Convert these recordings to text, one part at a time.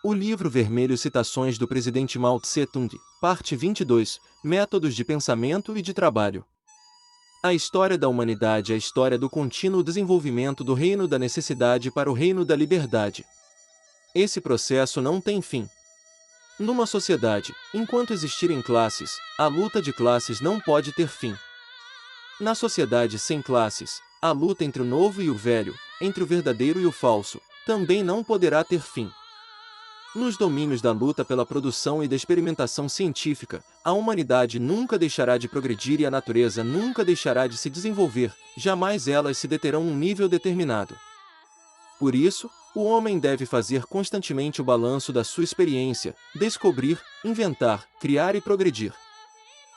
O livro vermelho Citações do presidente Mao Tse-tung, parte 22, Métodos de pensamento e de trabalho. A história da humanidade é a história do contínuo desenvolvimento do reino da necessidade para o reino da liberdade. Esse processo não tem fim. Numa sociedade, enquanto existirem classes, a luta de classes não pode ter fim. Na sociedade sem classes, a luta entre o novo e o velho, entre o verdadeiro e o falso, também não poderá ter fim. Nos domínios da luta pela produção e da experimentação científica, a humanidade nunca deixará de progredir e a natureza nunca deixará de se desenvolver, jamais elas se deterão num nível determinado. Por isso, o homem deve fazer constantemente o balanço da sua experiência, descobrir, inventar, criar e progredir.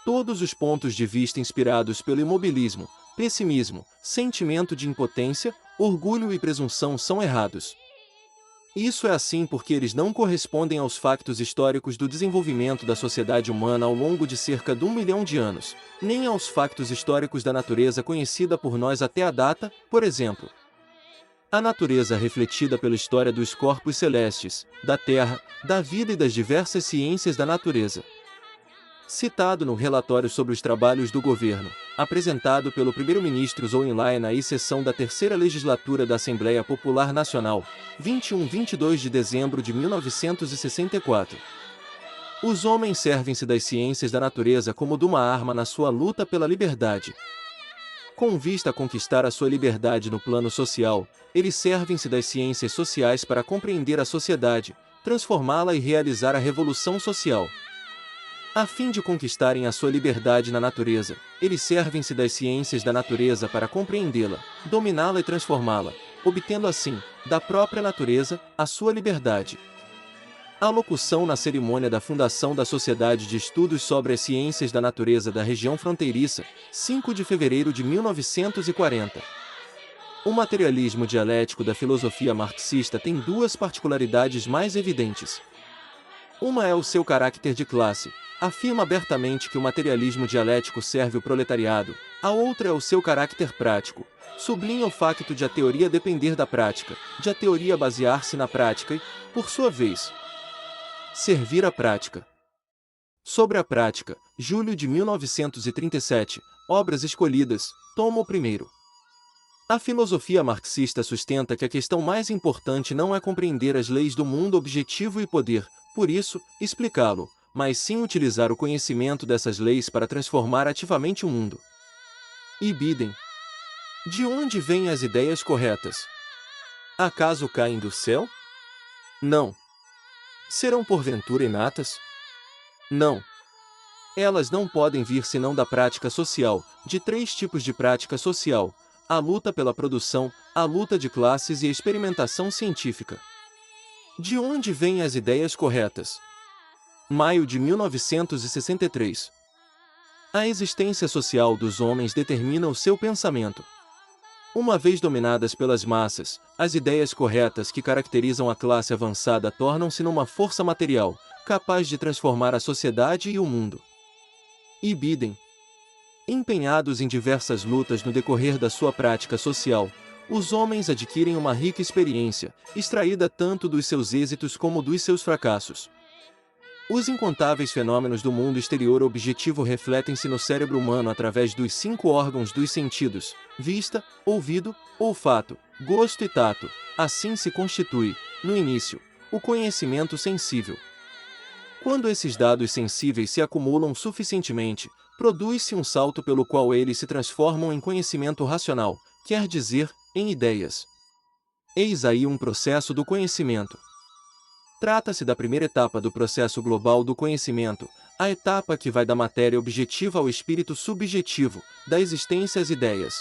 Todos os pontos de vista inspirados pelo imobilismo, pessimismo, sentimento de impotência, orgulho e presunção são errados. Isso é assim porque eles não correspondem aos factos históricos do desenvolvimento da sociedade humana ao longo de cerca de 1 milhão de anos, nem aos factos históricos da natureza conhecida por nós até a data, por exemplo. A natureza refletida pela história dos corpos celestes, da Terra, da vida e das diversas ciências da natureza. Citado no relatório sobre os trabalhos do governo, apresentado pelo primeiro-ministro Zhou Enlai na sessão da terceira legislatura da Assembleia Popular Nacional, 21-22 de dezembro de 1964. Os homens servem-se das ciências da natureza como de uma arma na sua luta pela liberdade. Com vista a conquistar a sua liberdade no plano social, eles servem-se das ciências sociais para compreender a sociedade, transformá-la e realizar a revolução social. A fim de conquistarem a sua liberdade na natureza, eles servem-se das ciências da natureza para compreendê-la, dominá-la e transformá-la, obtendo assim, da própria natureza, a sua liberdade. A locução na cerimônia da fundação da Sociedade de Estudos sobre as Ciências da Natureza da região fronteiriça, 5 de fevereiro de 1940. O materialismo dialético da filosofia marxista tem duas particularidades mais evidentes. Uma é o seu caráter de classe. Afirma abertamente que o materialismo dialético serve o proletariado, a outra é o seu caráter prático. Sublinha o facto de a teoria depender da prática, de a teoria basear-se na prática e, por sua vez, servir a prática. Sobre a prática, julho de 1937, Obras Escolhidas, tomo 1º. A filosofia marxista sustenta que a questão mais importante não é compreender as leis do mundo objetivo e poder, por isso, explicá-lo, mas sim utilizar o conhecimento dessas leis para transformar ativamente o mundo. Ibidem. De onde vêm as ideias corretas? Acaso caem do céu? Não. Serão porventura inatas? Não. Elas não podem vir senão da prática social, de 3 tipos de prática social: a luta pela produção, a luta de classes e a experimentação científica. De onde vêm as ideias corretas? Maio de 1963. A existência social dos homens determina o seu pensamento. Uma vez dominadas pelas massas, as ideias corretas que caracterizam a classe avançada tornam-se numa força material, capaz de transformar a sociedade e o mundo. Ibidem. Empenhados em diversas lutas no decorrer da sua prática social, os homens adquirem uma rica experiência, extraída tanto dos seus êxitos como dos seus fracassos. Os incontáveis fenômenos do mundo exterior objetivo refletem-se no cérebro humano através dos 5 órgãos dos sentidos: vista, ouvido, olfato, gosto e tato. Assim se constitui, no início, o conhecimento sensível. Quando esses dados sensíveis se acumulam suficientemente, produz-se um salto pelo qual eles se transformam em conhecimento racional, quer dizer, em ideias. Eis aí um processo do conhecimento. Trata-se da primeira etapa do processo global do conhecimento, a etapa que vai da matéria objetiva ao espírito subjetivo, da existência às ideias.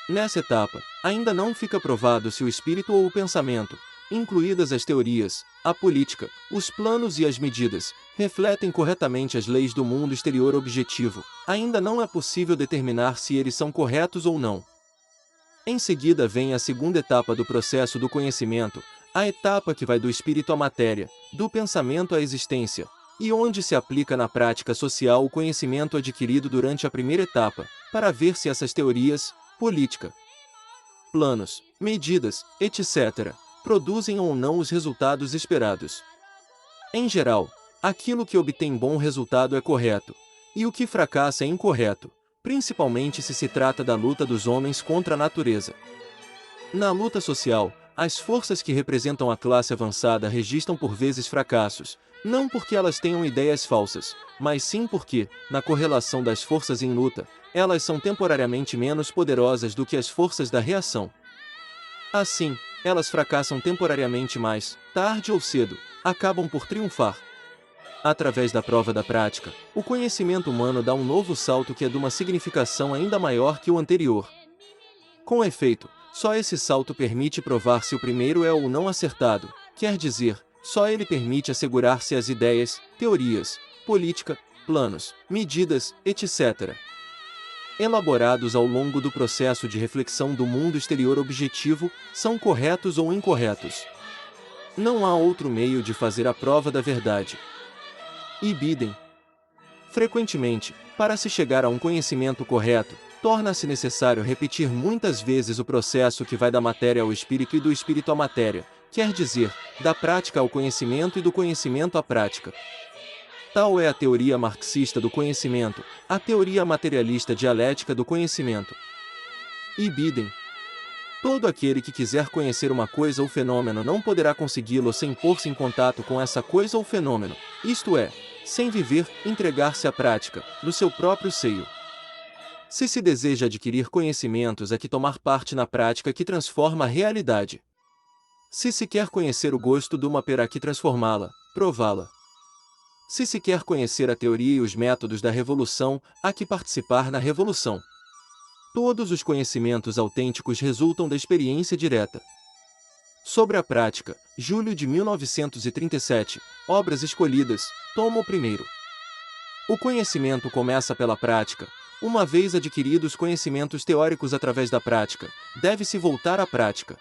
Nessa etapa, ainda não fica provado se o espírito ou o pensamento, incluídas as teorias, a política, os planos e as medidas, refletem corretamente as leis do mundo exterior objetivo. Ainda não é possível determinar se eles são corretos ou não. Em seguida vem a segunda etapa do processo do conhecimento, a etapa que vai do espírito à matéria, do pensamento à existência, e onde se aplica na prática social o conhecimento adquirido durante a primeira etapa, para ver se essas teorias, política, planos, medidas, etc., produzem ou não os resultados esperados. Em geral, aquilo que obtém bom resultado é correto, e o que fracassa é incorreto, principalmente se trata da luta dos homens contra a natureza. Na luta social, as forças que representam a classe avançada registram por vezes fracassos, não porque elas tenham ideias falsas, mas sim porque, na correlação das forças em luta, elas são temporariamente menos poderosas do que as forças da reação. Assim, elas fracassam temporariamente, mas, tarde ou cedo, acabam por triunfar. Através da prova da prática, o conhecimento humano dá um novo salto que é de uma significação ainda maior que o anterior. Com efeito, só esse salto permite provar se o primeiro é ou não acertado, quer dizer, só ele permite assegurar se as ideias, teorias, política, planos, medidas, etc., elaborados ao longo do processo de reflexão do mundo exterior objetivo, são corretos ou incorretos. Não há outro meio de fazer a prova da verdade. Ibidem. Frequentemente, para se chegar a um conhecimento correto, torna-se necessário repetir muitas vezes o processo que vai da matéria ao espírito e do espírito à matéria, quer dizer, da prática ao conhecimento e do conhecimento à prática. Tal é a teoria marxista do conhecimento, a teoria materialista dialética do conhecimento. Ibidem. Todo aquele que quiser conhecer uma coisa ou fenômeno não poderá consegui-lo sem pôr-se em contato com essa coisa ou fenômeno, isto é, sem viver, entregar-se à prática, no seu próprio seio. Se se deseja adquirir conhecimentos, é que tomar parte na prática que transforma a realidade. Se se quer conhecer o gosto de uma pera, que transformá-la, prová-la. Se se quer conhecer a teoria e os métodos da revolução, há que participar na revolução. Todos os conhecimentos autênticos resultam da experiência direta. Sobre a prática, julho de 1937, Obras Escolhidas, tomo 1º. O conhecimento começa pela prática. Uma vez adquiridos conhecimentos teóricos através da prática, deve-se voltar à prática.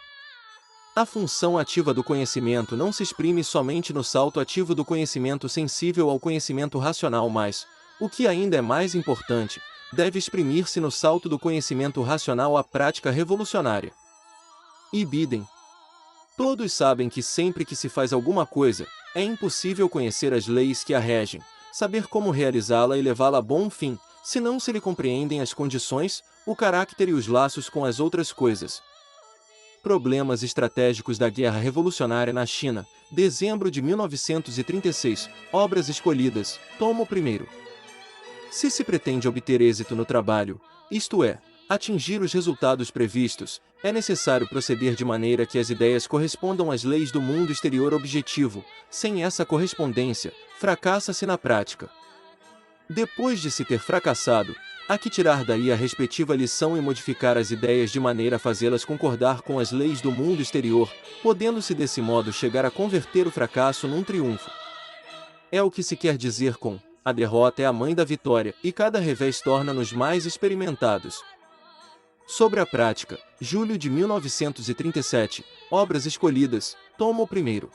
A função ativa do conhecimento não se exprime somente no salto ativo do conhecimento sensível ao conhecimento racional, mas, o que ainda é mais importante, deve exprimir-se no salto do conhecimento racional à prática revolucionária. Ibidem. Todos sabem que sempre que se faz alguma coisa, é impossível conhecer as leis que a regem, saber como realizá-la e levá-la a bom fim, se não se lhe compreendem as condições, o caráter e os laços com as outras coisas. Problemas estratégicos da Guerra Revolucionária na China, dezembro de 1936, Obras Escolhidas, tomo 1º. Se se pretende obter êxito no trabalho, isto é, atingir os resultados previstos, é necessário proceder de maneira que as ideias correspondam às leis do mundo exterior objetivo. Sem essa correspondência, fracassa-se na prática. Depois de se ter fracassado, há que tirar daí a respectiva lição e modificar as ideias de maneira a fazê-las concordar com as leis do mundo exterior, podendo-se desse modo chegar a converter o fracasso num triunfo. É o que se quer dizer com: a derrota é a mãe da vitória, e cada revés torna-nos mais experimentados. Sobre a prática, julho de 1937, Obras Escolhidas, tomo 1º.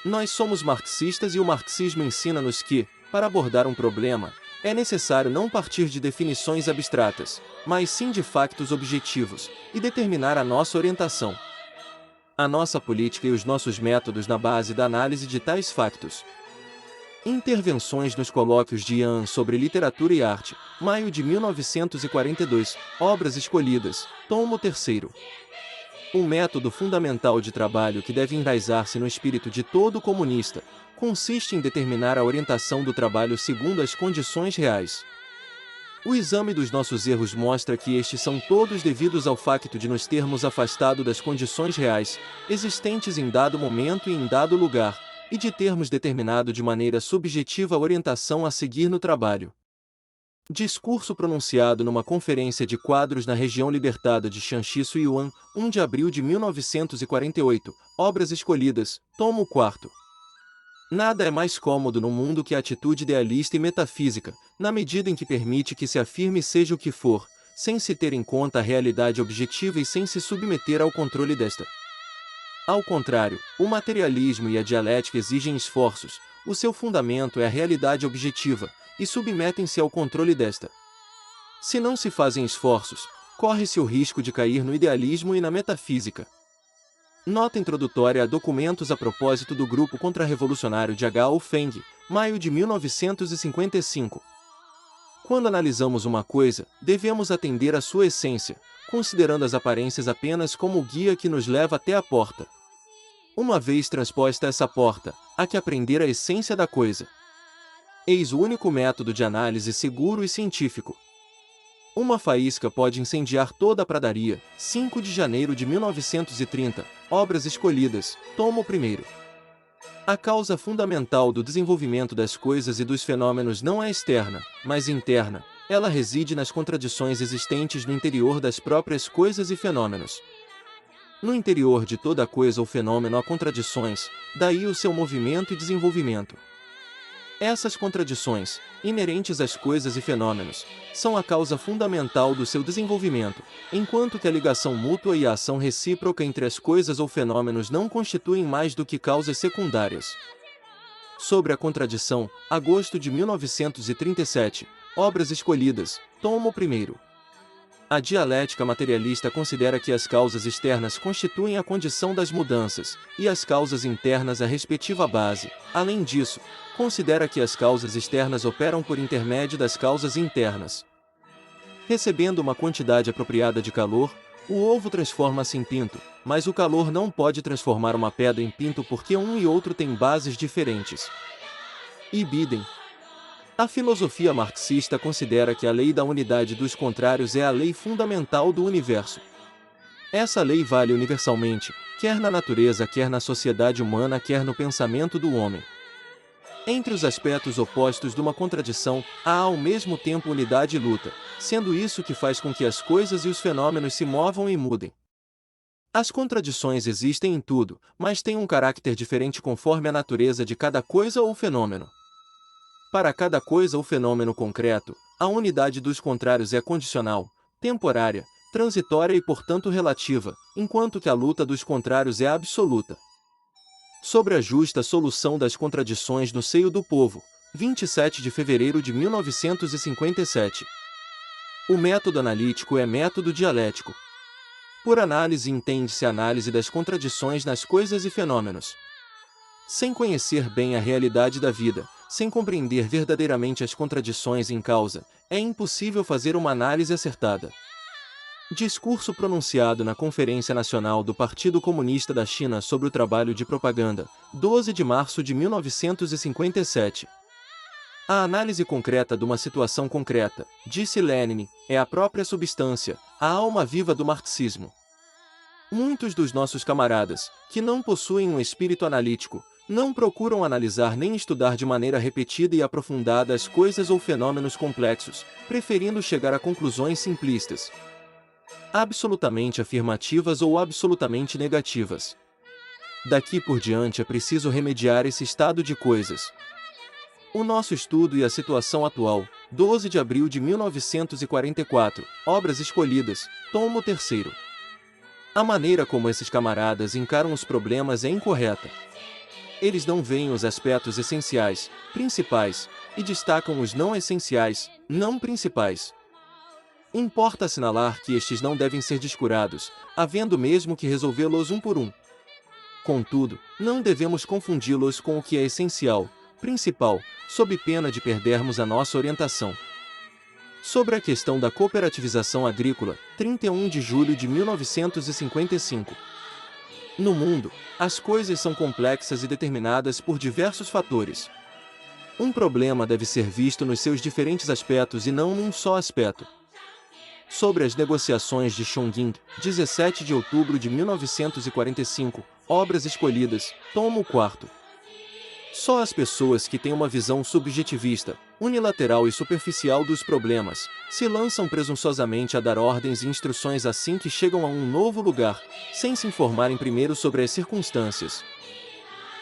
Nós somos marxistas e o marxismo ensina-nos que, para abordar um problema, é necessário não partir de definições abstratas, mas sim de factos objetivos, e determinar a nossa orientação. A nossa política e os nossos métodos na base da análise de tais factos. Intervenções nos colóquios de Ian sobre literatura e arte, maio de 1942, Obras Escolhidas, tomo 3º. Um método fundamental de trabalho que deve enraizar-se no espírito de todo comunista, consiste em determinar a orientação do trabalho segundo as condições reais. O exame dos nossos erros mostra que estes são todos devidos ao facto de nos termos afastado das condições reais, existentes em dado momento e em dado lugar, e de termos determinado de maneira subjetiva a orientação a seguir no trabalho. Discurso pronunciado numa conferência de quadros na região libertada de Shanxi Yuan, 1 de abril de 1948, Obras Escolhidas, tomo 4º. Nada é mais cômodo no mundo que a atitude idealista e metafísica, na medida em que permite que se afirme seja o que for, sem se ter em conta a realidade objetiva e sem se submeter ao controle desta. Ao contrário, o materialismo e a dialética exigem esforços, o seu fundamento é a realidade objetiva, e submetem-se ao controle desta. Se não se fazem esforços, corre-se o risco de cair no idealismo e na metafísica. Nota introdutória a documentos a propósito do grupo contra-revolucionário de H.O. Feng, maio de 1955. Quando analisamos uma coisa, devemos atender à sua essência, considerando as aparências apenas como o guia que nos leva até a porta. Uma vez transposta essa porta, há que aprender a essência da coisa. Eis o único método de análise seguro e científico. Uma faísca pode incendiar toda a pradaria. 5 de janeiro de 1930, Obras Escolhidas, tomo 1º. A causa fundamental do desenvolvimento das coisas e dos fenômenos não é externa, mas interna. Ela reside nas contradições existentes no interior das próprias coisas e fenômenos. No interior de toda coisa ou fenômeno há contradições, daí o seu movimento e desenvolvimento. Essas contradições, inerentes às coisas e fenômenos, são a causa fundamental do seu desenvolvimento, enquanto que a ligação mútua e a ação recíproca entre as coisas ou fenômenos não constituem mais do que causas secundárias. Sobre a contradição, agosto de 1937, Obras Escolhidas, tomo 1º. A dialética materialista considera que as causas externas constituem a condição das mudanças, e as causas internas a respectiva base. Além disso, considera que as causas externas operam por intermédio das causas internas. Recebendo uma quantidade apropriada de calor, o ovo transforma-se em pinto, mas o calor não pode transformar uma pedra em pinto porque um e outro têm bases diferentes. Ibidem. A filosofia marxista considera que a lei da unidade dos contrários é a lei fundamental do universo. Essa lei vale universalmente, quer na natureza, quer na sociedade humana, quer no pensamento do homem. Entre os aspectos opostos de uma contradição, há ao mesmo tempo unidade e luta, sendo isso que faz com que as coisas e os fenômenos se movam e mudem. As contradições existem em tudo, mas têm um caráter diferente conforme a natureza de cada coisa ou fenômeno. Para cada coisa ou fenômeno concreto, a unidade dos contrários é condicional, temporária, transitória e portanto relativa, enquanto que a luta dos contrários é absoluta. Sobre a justa solução das contradições no seio do povo, 27 de fevereiro de 1957. O método analítico é método dialético. Por análise entende-se a análise das contradições nas coisas e fenômenos. Sem conhecer bem a realidade da vida, sem compreender verdadeiramente as contradições em causa, é impossível fazer uma análise acertada. Discurso pronunciado na Conferência Nacional do Partido Comunista da China sobre o Trabalho de Propaganda, 12 de março de 1957. A análise concreta de uma situação concreta, disse Lenin, é a própria substância, a alma viva do marxismo. Muitos dos nossos camaradas, que não possuem um espírito analítico, não procuram analisar nem estudar de maneira repetida e aprofundada as coisas ou fenômenos complexos, preferindo chegar a conclusões simplistas, absolutamente afirmativas ou absolutamente negativas. Daqui por diante é preciso remediar esse estado de coisas. O nosso estudo e a situação atual, 12 de abril de 1944, Obras Escolhidas, tomo 3º. A maneira como esses camaradas encaram os problemas é incorreta. Eles não veem os aspectos essenciais, principais, e destacam os não essenciais, não principais. Importa assinalar que estes não devem ser descurados, havendo mesmo que resolvê-los um por um. Contudo, não devemos confundi-los com o que é essencial, principal, sob pena de perdermos a nossa orientação. Sobre a questão da cooperativização agrícola, 31 de julho de 1955. No mundo, as coisas são complexas e determinadas por diversos fatores. Um problema deve ser visto nos seus diferentes aspectos e não num só aspecto. Sobre as negociações de Chongqing, 17 de outubro de 1945, Obras Escolhidas, tomo 4. Só as pessoas que têm uma visão subjetivista, unilateral e superficial dos problemas, se lançam presunçosamente a dar ordens e instruções assim que chegam a um novo lugar, sem se informarem primeiro sobre as circunstâncias.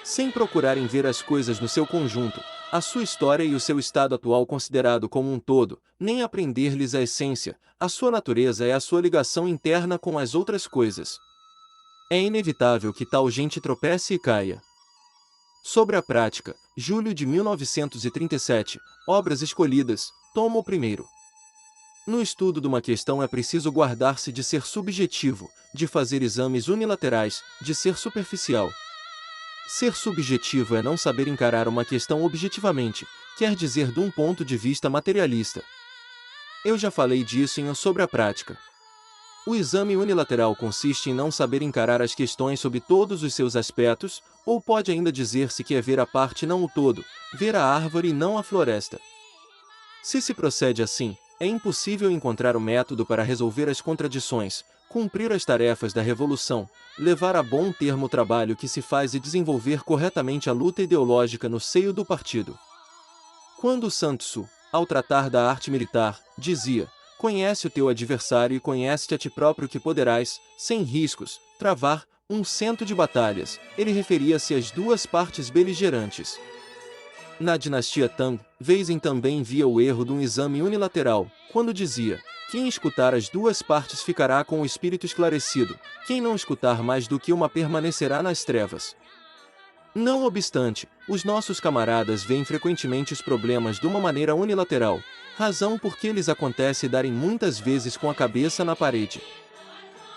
Sem procurarem ver as coisas no seu conjunto, a sua história e o seu estado atual considerado como um todo, nem aprender-lhes a essência, a sua natureza e a sua ligação interna com as outras coisas. É inevitável que tal gente tropece e caia. Sobre a prática, julho de 1937, Obras Escolhidas, tomo 1º. No estudo de uma questão é preciso guardar-se de ser subjetivo, de fazer exames unilaterais, de ser superficial. Ser subjetivo é não saber encarar uma questão objetivamente, quer dizer de um ponto de vista materialista. Eu já falei disso em Sobre a Prática. O exame unilateral consiste em não saber encarar as questões sob todos os seus aspectos, ou pode ainda dizer-se que é ver a parte não o todo, ver a árvore e não a floresta. Se se procede assim, é impossível encontrar o método para resolver as contradições, cumprir as tarefas da revolução, levar a bom termo o trabalho que se faz e desenvolver corretamente a luta ideológica no seio do partido. Quando Sun Tzu, ao tratar da arte militar, dizia: "Conhece o teu adversário e conhece-te a ti próprio que poderás, sem riscos, travar um cento de batalhas", ele referia-se às duas partes beligerantes. Na dinastia Tang, Weixin também via o erro de um exame unilateral, quando dizia: "Quem escutar as duas partes ficará com o espírito esclarecido, quem não escutar mais do que uma permanecerá nas trevas." Não obstante, os nossos camaradas veem frequentemente os problemas de uma maneira unilateral, razão por que lhes acontece darem muitas vezes com a cabeça na parede.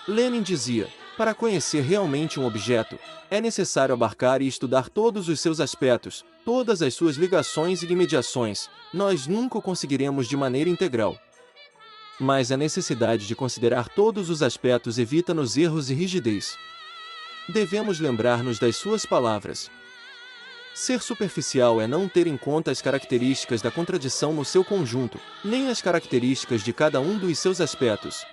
Lenin dizia: "Para conhecer realmente um objeto, é necessário abarcar e estudar todos os seus aspectos, todas as suas ligações e imediações. Nós nunca o conseguiremos de maneira integral." Mas a necessidade de considerar todos os aspectos evita-nos erros e rigidez. Devemos lembrar-nos das suas palavras. Ser superficial é não ter em conta as características da contradição no seu conjunto, nem as características de cada um dos seus aspectos.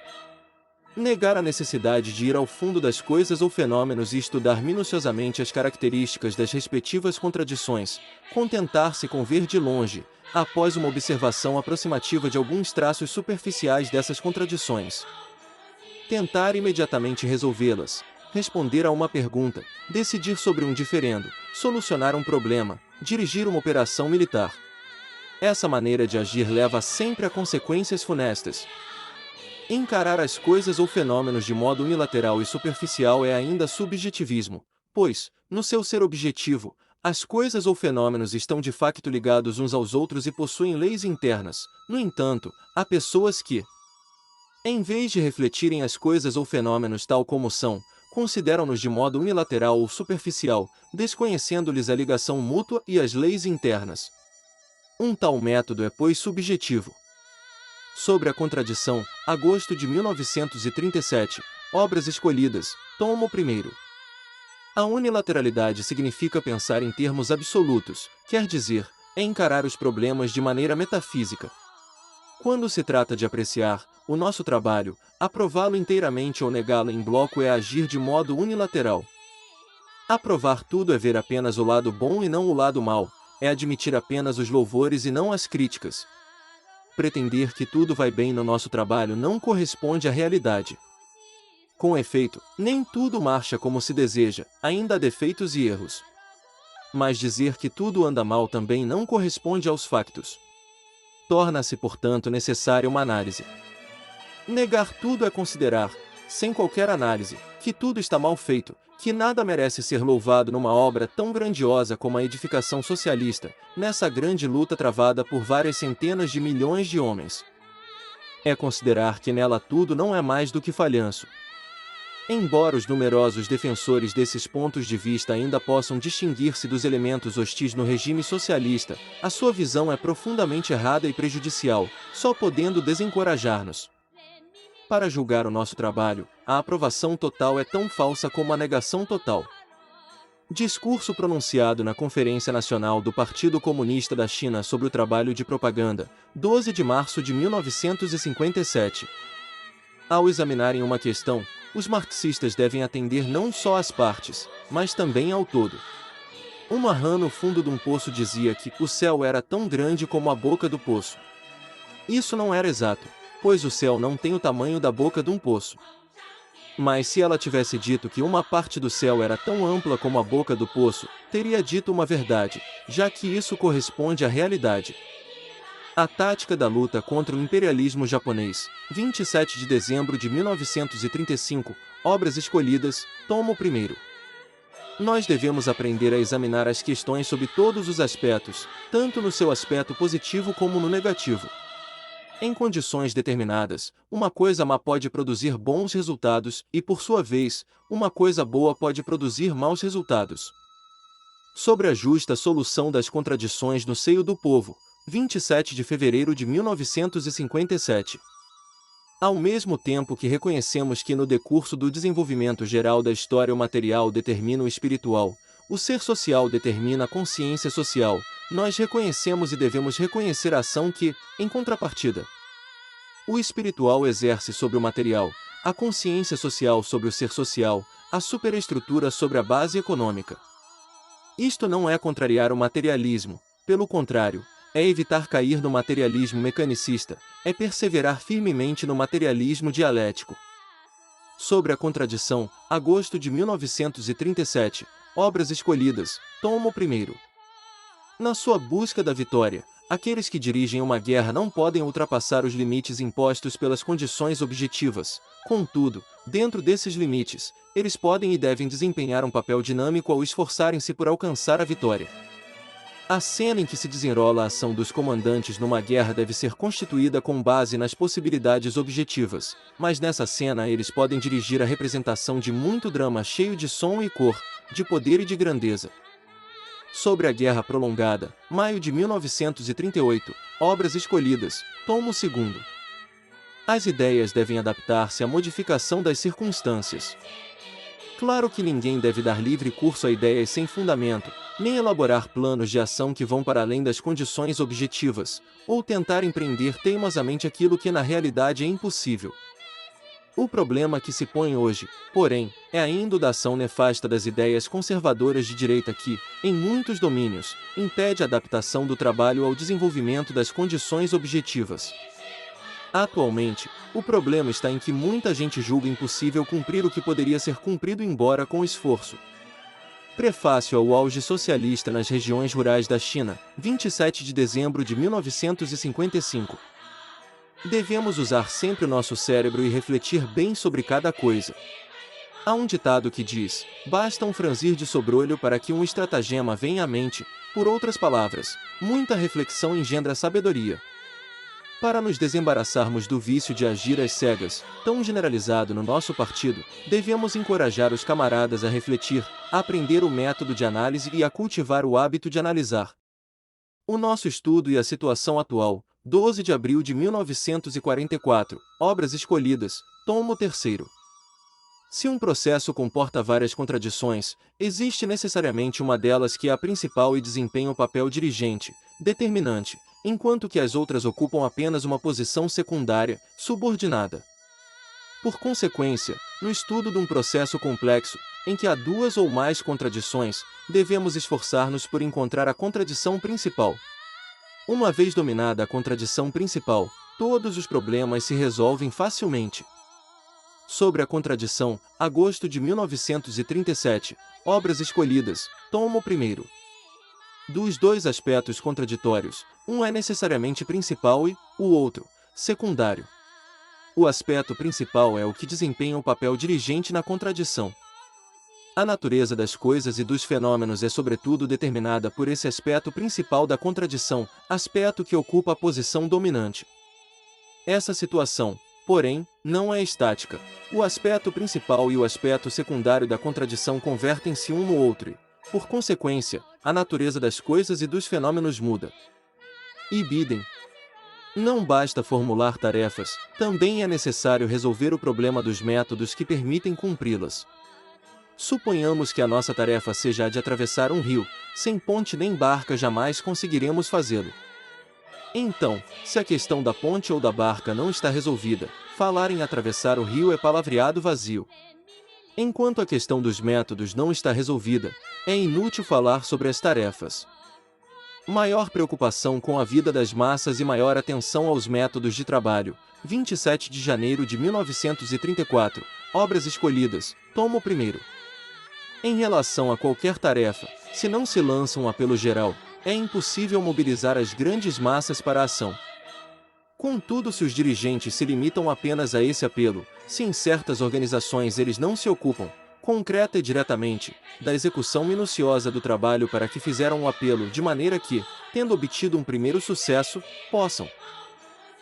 Negar a necessidade de ir ao fundo das coisas ou fenômenos e estudar minuciosamente as características das respectivas contradições, contentar-se com ver de longe, após uma observação aproximativa de alguns traços superficiais dessas contradições. Tentar imediatamente resolvê-las, responder a uma pergunta, decidir sobre um diferendo, solucionar um problema, dirigir uma operação militar. Essa maneira de agir leva sempre a consequências funestas. Encarar as coisas ou fenômenos de modo unilateral e superficial é ainda subjetivismo, pois, no seu ser objetivo, as coisas ou fenômenos estão de facto ligados uns aos outros e possuem leis internas. No entanto, há pessoas que, em vez de refletirem as coisas ou fenômenos tal como são, consideram-nos de modo unilateral ou superficial, desconhecendo-lhes a ligação mútua e as leis internas. Um tal método é, pois, subjetivo. Sobre a contradição, agosto de 1937, Obras Escolhidas, tomo 1º. A unilateralidade significa pensar em termos absolutos, quer dizer, encarar os problemas de maneira metafísica. Quando se trata de apreciar o nosso trabalho, aprová-lo inteiramente ou negá-lo em bloco é agir de modo unilateral. Aprovar tudo é ver apenas o lado bom e não o lado mau, é admitir apenas os louvores e não as críticas. Pretender que tudo vai bem no nosso trabalho não corresponde à realidade. Com efeito, nem tudo marcha como se deseja, ainda há defeitos e erros. Mas dizer que tudo anda mal também não corresponde aos factos. Torna-se, portanto, necessária uma análise. Negar tudo é considerar, sem qualquer análise, que tudo está mal feito, que nada merece ser louvado numa obra tão grandiosa como a edificação socialista, nessa grande luta travada por várias centenas de milhões de homens. É considerar que nela tudo não é mais do que falhanço. Embora os numerosos defensores desses pontos de vista ainda possam distinguir-se dos elementos hostis no regime socialista, a sua visão é profundamente errada e prejudicial, só podendo desencorajar-nos. Para julgar o nosso trabalho, a aprovação total é tão falsa como a negação total. Discurso pronunciado na Conferência Nacional do Partido Comunista da China sobre o Trabalho de Propaganda, 12 de março de 1957. Ao examinarem uma questão, os marxistas devem atender não só às partes, mas também ao todo. Uma rã no fundo de um poço dizia que o céu era tão grande como a boca do poço. Isso não era exato, pois o céu não tem o tamanho da boca de um poço. Mas se ela tivesse dito que uma parte do céu era tão ampla como a boca do poço, teria dito uma verdade, já que isso corresponde à realidade. A tática da luta contra o imperialismo japonês, 27 de dezembro de 1935, Obras Escolhidas, tomo 1º. Nós devemos aprender a examinar as questões sob todos os aspectos, tanto no seu aspecto positivo como no negativo. Em condições determinadas, uma coisa má pode produzir bons resultados e, por sua vez, uma coisa boa pode produzir maus resultados. Sobre a justa solução das contradições no seio do povo, 27 de fevereiro de 1957. Ao mesmo tempo que reconhecemos que no decurso do desenvolvimento geral da história o material determina o espiritual, o ser social determina a consciência social, nós reconhecemos e devemos reconhecer a ação que, em contrapartida, o espiritual exerce sobre o material, a consciência social sobre o ser social, a superestrutura sobre a base econômica. Isto não é contrariar o materialismo, pelo contrário, é evitar cair no materialismo mecanicista, é perseverar firmemente no materialismo dialético. Sobre a contradição, agosto de 1937, Obras Escolhidas, tomo 1º. Na sua busca da vitória, aqueles que dirigem uma guerra não podem ultrapassar os limites impostos pelas condições objetivas. Contudo, dentro desses limites, eles podem e devem desempenhar um papel dinâmico ao esforçarem-se por alcançar a vitória. A cena em que se desenrola a ação dos comandantes numa guerra deve ser constituída com base nas possibilidades objetivas, mas nessa cena eles podem dirigir a representação de muito drama cheio de som e cor, de poder e de grandeza. Sobre a Guerra Prolongada, maio de 1938, Obras Escolhidas, tomo 2º. As ideias devem adaptar-se à modificação das circunstâncias. Claro que ninguém deve dar livre curso a ideias sem fundamento, nem elaborar planos de ação que vão para além das condições objetivas, ou tentar empreender teimosamente aquilo que na realidade é impossível. O problema que se põe hoje, porém, é a indudação nefasta das ideias conservadoras de direita que, em muitos domínios, impede a adaptação do trabalho ao desenvolvimento das condições objetivas. Atualmente, o problema está em que muita gente julga impossível cumprir o que poderia ser cumprido embora com esforço. Prefácio ao auge socialista nas regiões rurais da China, 27 de dezembro de 1955. Devemos usar sempre o nosso cérebro e refletir bem sobre cada coisa. Há um ditado que diz: basta um franzir de sobrolho para que um estratagema venha à mente, por outras palavras, muita reflexão engendra sabedoria. Para nos desembaraçarmos do vício de agir às cegas, tão generalizado no nosso partido, devemos encorajar os camaradas a refletir, a aprender o método de análise e a cultivar o hábito de analisar. O nosso estudo e a situação atual, 12 de abril de 1944, Obras Escolhidas, tomo 3º. Se um processo comporta várias contradições, existe necessariamente uma delas que é a principal e desempenha o papel dirigente, determinante, enquanto que as outras ocupam apenas uma posição secundária, subordinada. Por consequência, no estudo de um processo complexo, em que há duas ou mais contradições, devemos esforçar-nos por encontrar a contradição principal. Uma vez dominada a contradição principal, todos os problemas se resolvem facilmente. Sobre a contradição, agosto de 1937, Obras Escolhidas, tomo 1º. Dos dois aspectos contraditórios, um é necessariamente principal e, o outro, secundário. O aspecto principal é o que desempenha o papel dirigente na contradição. A natureza das coisas e dos fenômenos é sobretudo determinada por esse aspecto principal da contradição, aspecto que ocupa a posição dominante. Essa situação, porém, não é estática. O aspecto principal e o aspecto secundário da contradição convertem-se um no outro e, por consequência, a natureza das coisas e dos fenômenos muda. Ibidem. Não basta formular tarefas, também é necessário resolver o problema dos métodos que permitem cumpri-las. Suponhamos que a nossa tarefa seja a de atravessar um rio, sem ponte nem barca jamais conseguiremos fazê-lo. Então, se a questão da ponte ou da barca não está resolvida, falar em atravessar o rio é palavreado vazio. Enquanto a questão dos métodos não está resolvida, é inútil falar sobre as tarefas. Maior preocupação com a vida das massas e maior atenção aos métodos de trabalho. 27 de janeiro de 1934, Obras Escolhidas, tomo 1º. Em relação a qualquer tarefa, se não se lança um apelo geral, é impossível mobilizar as grandes massas para a ação. Contudo, se os dirigentes se limitam apenas a esse apelo, se em certas organizações eles não se ocupam, concreta e diretamente, da execução minuciosa do trabalho para que fizeram o apelo de maneira que, tendo obtido um primeiro sucesso, possam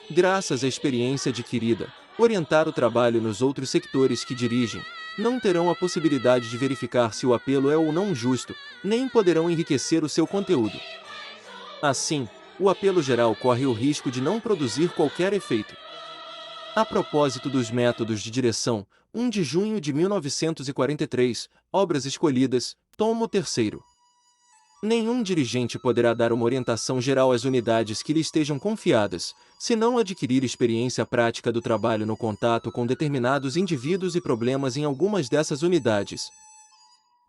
graças à experiência adquirida, orientar o trabalho nos outros sectores que dirigem, não terão a possibilidade de verificar se o apelo é ou não justo, nem poderão enriquecer o seu conteúdo. Assim, o apelo geral corre o risco de não produzir qualquer efeito. A propósito dos métodos de direção, 1 de junho de 1943, Obras Escolhidas, tomo 3º. Nenhum dirigente poderá dar uma orientação geral às unidades que lhe estejam confiadas, se não adquirir experiência prática do trabalho no contato com determinados indivíduos e problemas em algumas dessas unidades.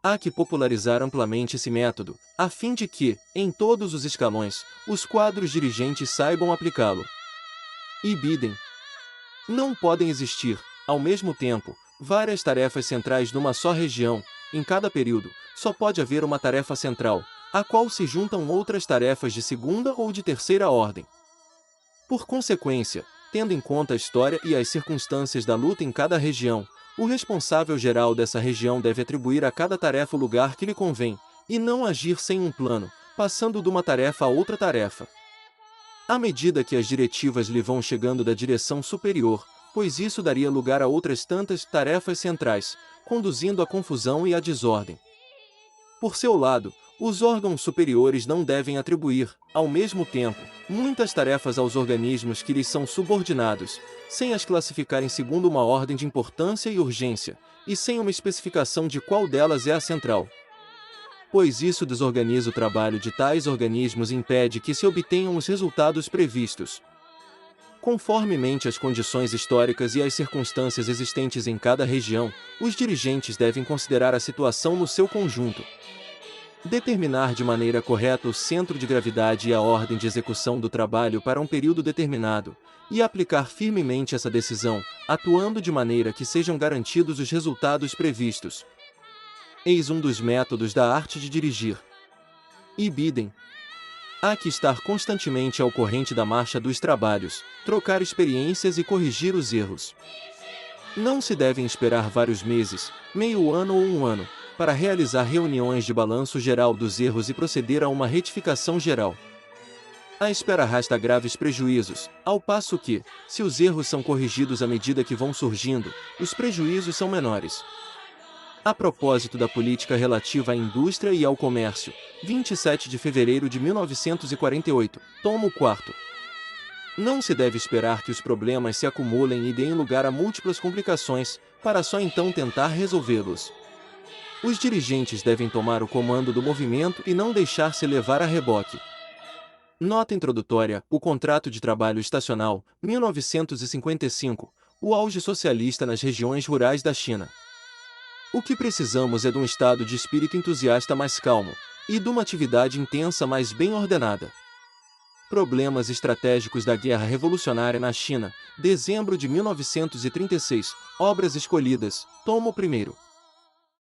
Há que popularizar amplamente esse método, a fim de que, em todos os escalões, os quadros dirigentes saibam aplicá-lo. Ibidem. Não podem existir, ao mesmo tempo, várias tarefas centrais numa só região. Em cada período, só pode haver uma tarefa central, a qual se juntam outras tarefas de segunda ou de terceira ordem. Por consequência, tendo em conta a história e as circunstâncias da luta em cada região, o responsável geral dessa região deve atribuir a cada tarefa o lugar que lhe convém, e não agir sem um plano, passando de uma tarefa a outra tarefa. À medida que as diretivas lhe vão chegando da direção superior, pois isso daria lugar a outras tantas tarefas centrais, conduzindo à confusão e à desordem. Por seu lado, os órgãos superiores não devem atribuir, ao mesmo tempo, muitas tarefas aos organismos que lhes são subordinados, sem as classificarem segundo uma ordem de importância e urgência, e sem uma especificação de qual delas é a central. Pois isso desorganiza o trabalho de tais organismos e impede que se obtenham os resultados previstos. Conformemente às condições históricas e às circunstâncias existentes em cada região, os dirigentes devem considerar a situação no seu conjunto. Determinar de maneira correta o centro de gravidade e a ordem de execução do trabalho para um período determinado, e aplicar firmemente essa decisão, atuando de maneira que sejam garantidos os resultados previstos. Eis um dos métodos da arte de dirigir. Ibidem. Há que estar constantemente ao corrente da marcha dos trabalhos, trocar experiências e corrigir os erros. Não se devem esperar vários meses, meio ano ou um ano, para realizar reuniões de balanço geral dos erros e proceder a uma retificação geral. A espera arrasta graves prejuízos, ao passo que, se os erros são corrigidos à medida que vão surgindo, os prejuízos são menores. A propósito da política relativa à indústria e ao comércio, 27 de fevereiro de 1948, tomo 4º. Não se deve esperar que os problemas se acumulem e deem lugar a múltiplas complicações, para só então tentar resolvê-los. Os dirigentes devem tomar o comando do movimento e não deixar-se levar a reboque. Nota introdutória: o contrato de trabalho estacional, 1955, o auge socialista nas regiões rurais da China. O que precisamos é de um estado de espírito entusiasta mais calmo, e de uma atividade intensa mais bem ordenada. Problemas estratégicos da Guerra Revolucionária na China, dezembro de 1936, Obras Escolhidas, tomo 1º.